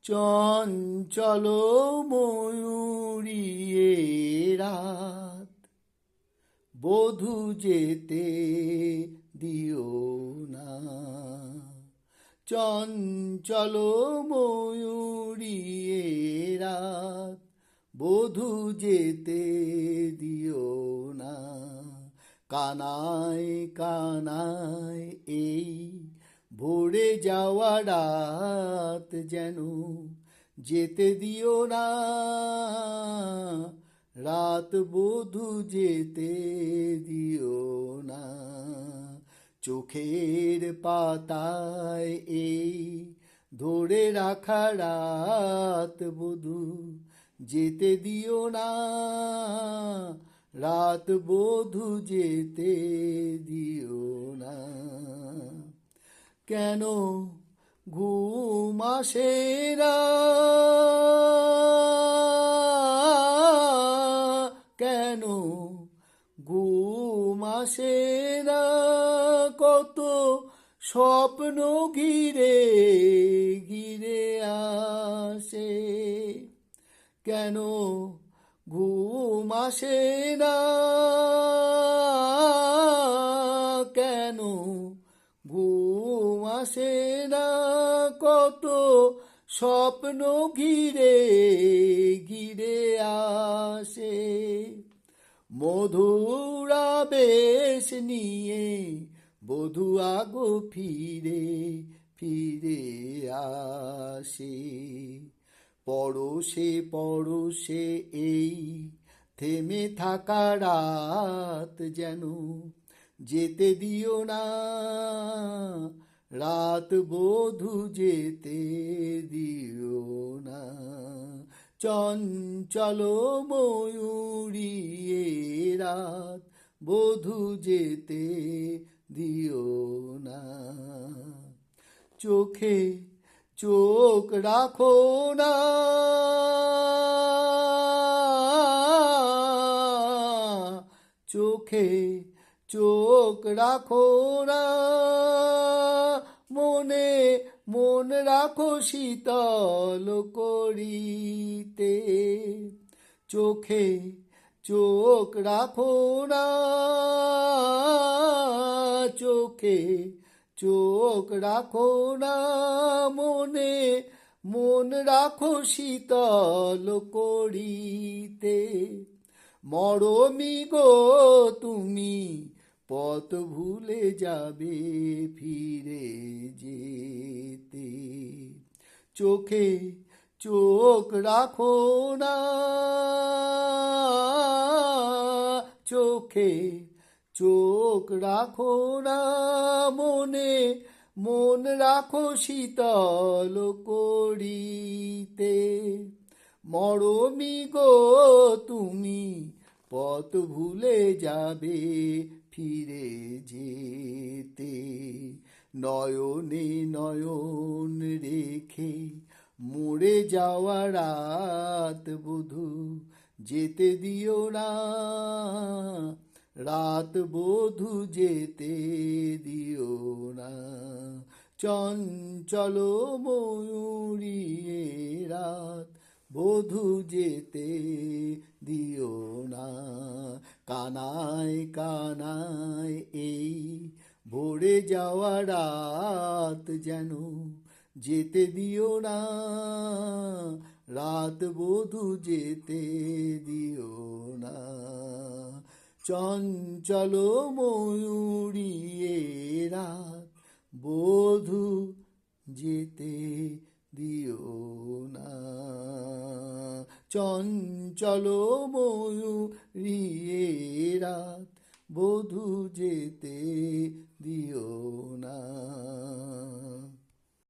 চঞ্চল ময়ূরী এ রাত, বধূ যেতে দিও না। চঞ্চল ময়ূরী এ রাত, বধূ যেতে দিও না। কানায় কানায় এই ভরে যাওয়া রাত যেন যেতে দিও না। রাত বধূ যেতে দিও না। চোখের পাতায় এই ধরে রাখা রাত বধূ যেতে দিও না। রাত বধূ যেতে দিও না। কেন ঘুম আসে না, কেন ঘুম আসে না, কত স্বপ্ন ঘিরে ঘিরে আসে। কেন ঘুম আসে না, কেন ঘুম আসে না, কত স্বপ্ন ঘিরে ঘিরে আসে। মধুর আবেশ নিয়ে বধূ আগো ফিরে ফিরে আসে। পরশে পরশে এই থেমে থাকা রাত যেন যেতে দিও না। রাত বধূ যেতে দিও না। চঞ্চল ময়ূরী এ রাত, বধূ যেতে দিও না। চোখে চোখ রাখো না, চোখে চোখ রাখো না, মনে মন রাখো শীতল করিতে। চোখে চোখ রাখো না, চোখে চোখ রাখো না, মনে মন রাখো শীতল করিতে। মরমি গো তুমি পথ ভুলে যাবে ফিরে যেতে। চোখে চোখ রাখো না, চোখে চোখ রাখো না, মনে মন রাখো শীতল করিতে। মরমি গো তুমি পথ ভুলে যাবে ফিরে যেতে। নয়নে নয়ন রেখে মরে যাওয়া রাত বধূ যেতে দিও না। রাত বধূ যেতে দিও না। চঞ্চল ময়ূরী এ রাত, বধূ যেতে দিও না। কানায় কানায় এই ভরে যাওয়া রাত যেন যেতে দিও না। রাত বধূ যেতে দিও না। চঞ্চল ময়ূরী এ রাত, বধূ যেতে দিও না। চঞ্চল ময়ূরী এ রাত, বধূ যেতে দিও না।